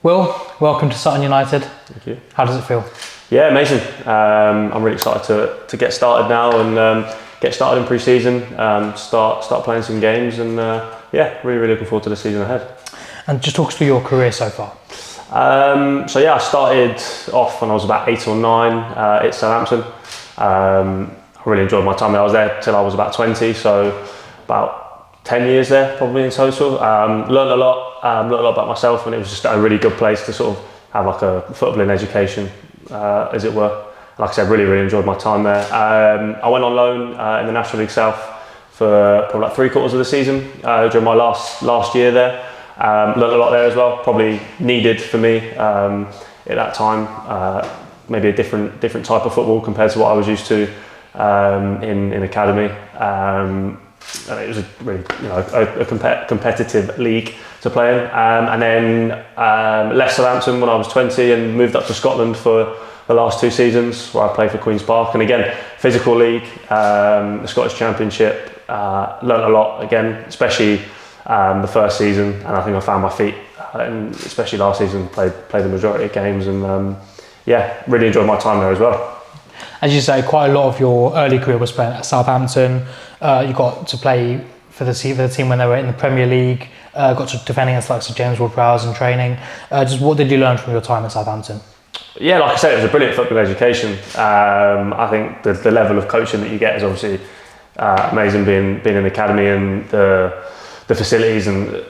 Will, welcome to Sutton United. Thank you. How does it feel? Yeah, amazing. I'm really excited to get started now and get started in pre-season, start playing some games, and really looking forward to the season ahead. And just talk us through your career so far. I started off when I was about 8 or 9 at Southampton. I really enjoyed my time there. I was there till I was about 20, so about 10 years there probably in total. Learned a lot about myself, and it was just a really good place to sort of have like a footballing education, as it were. Like I said, really enjoyed my time there. I went on loan in the National League South for probably like 3/4 of the season during my last year there. Learned a lot there as well, probably needed for me at that time. Maybe a different type of football compared to what I was used to in academy. And it was a really competitive league to play in. And then left Southampton when I was 20 and moved up to Scotland for the last 2 seasons, where I played for Queen's Park. And again, physical league, the Scottish Championship. Learned a lot again, especially the first season, and I think I found my feet. And especially last season, played the majority of games, and really enjoyed my time there as well. As you say, quite a lot of your early career was spent at Southampton. You got to play for the team when they were in the Premier League. Got to defend against like Sir James Ward-Prowse in training. Just what did you learn from your time at Southampton? Yeah, like I said, it was a brilliant football education. I think the level of coaching that you get is obviously amazing. Being in the academy and the facilities and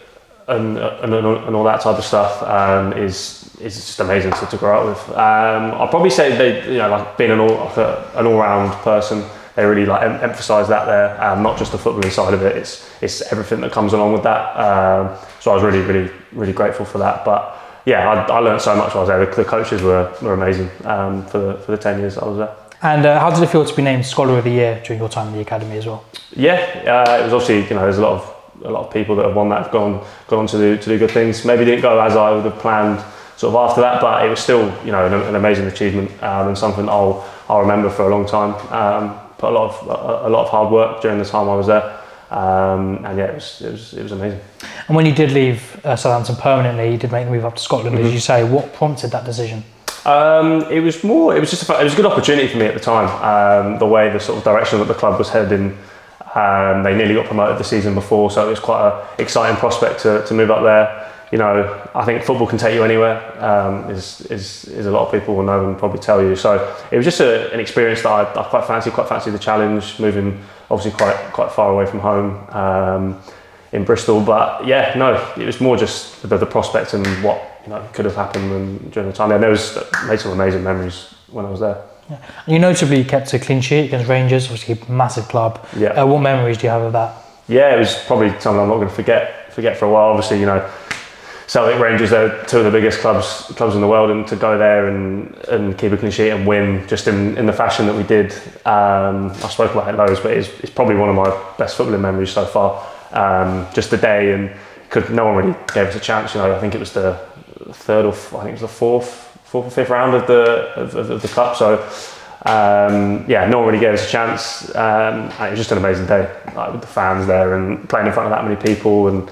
all that type of stuff is just amazing to grow up with. I'll probably say they, like being an all-round person, they really like emphasise that there. Not just the footballing side of it; it's everything that comes along with that. So I was really grateful for that. But yeah, I learned so much while I was there. The coaches were amazing for the 10 years that I was there. And how did it feel to be named Scholar of the Year during your time in the academy as well? Yeah, it was obviously there's a lot of people that have won that have gone on to do good things. Maybe didn't go as I would have planned sort of after that, but it was still an amazing achievement and something I'll remember for a long time. Put a lot of hard work during the time I was there, and yeah, it was amazing. And when you did leave Southampton permanently, you did make the move up to Scotland, as you say. What prompted that decision? It was a good opportunity for me at the time. The way the sort of direction that the club was heading. They nearly got promoted the season before, so it was quite an exciting prospect to move up there. I think football can take you anywhere. Is a lot of people will know and probably tell you. So it was just an experience that I quite fancy the challenge, moving obviously quite far away from home in Bristol. But yeah, no, it was more just the prospect and what could have happened during the time there. Made some amazing memories when I was there. Yeah. You notably kept a clean sheet against Rangers, obviously a massive club. Yeah. What memories do you have of that? Yeah, it was probably something I'm not going to forget for a while. Obviously, Celtic, Rangers, they're 2 of the biggest clubs in the world, and to go there and keep a clean sheet and win just in the fashion that we did. I've spoken about it loads, but it's probably one of my best footballing memories so far. Just the day, and no one really gave us a chance. I think it was the fourth or fifth round of the cup, so no one really gave us a chance. It was just an amazing day, like with the fans there and playing in front of that many people, and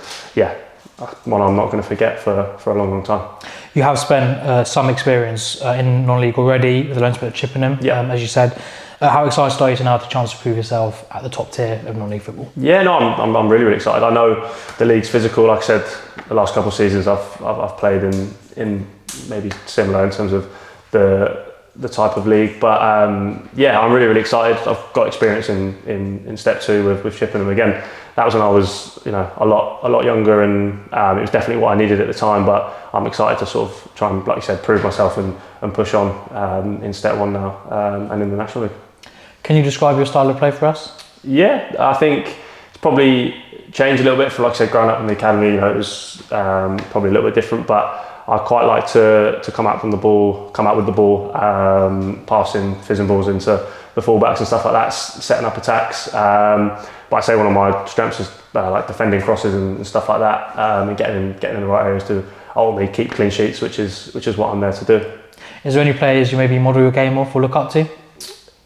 one I'm not going to forget for a long time. You have spent some experience in non-league already with the loan spell at Chippenham, as you said. How excited are you to now have the chance to prove yourself at the top tier of non-league football? Yeah, no, I'm really excited. I know the league's physical. Like I said, the last couple of seasons I've played in maybe similar in terms of the type of league, but I'm really excited. I've got experience in step 2 with Chippenham again. That was when I was a lot younger, and it was definitely what I needed at the time. But I'm excited to sort of try and, like you said, prove myself and push on in step 1 now and in the National League. Can you describe your style of play for us? Yeah, I think it's probably changed a little bit from, like I said, growing up in the academy. It was probably a little bit different, but I quite like to come out with the ball, passing, fizzing balls into the fullbacks and stuff like that, setting up attacks. But I say one of my strengths is like defending crosses and stuff like that, and getting in the right areas to ultimately keep clean sheets, which is what I'm there to do. Is there any players you maybe model your game off or look up to?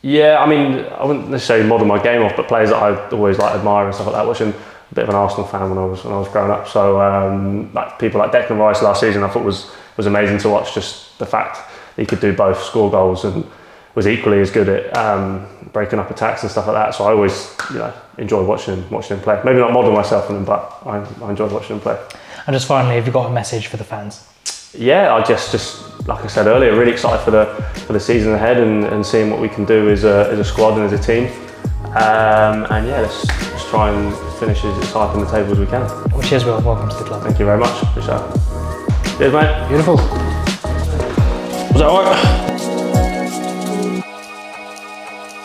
Yeah, I mean, I wouldn't necessarily model my game off, but players that I always admire and stuff like that. Watching a bit of an Arsenal fan when I was growing up, so like people like Declan Rice last season, I thought was was amazing to watch. Just the fact that he could do both, score goals, and was equally as good at breaking up attacks and stuff like that. So I always, enjoyed watching him play. Maybe not model myself on him, but I enjoyed watching him play. And just finally, have you got a message for the fans? Yeah, I just like I said earlier, really excited for the season ahead and seeing what we can do as a squad and as a team. And yeah, let's try and finish as high up in the table as we can. Well, cheers, Will. Welcome to the club. Thank you very much. Appreciate it. Cheers, mate. Beautiful. Was that all right?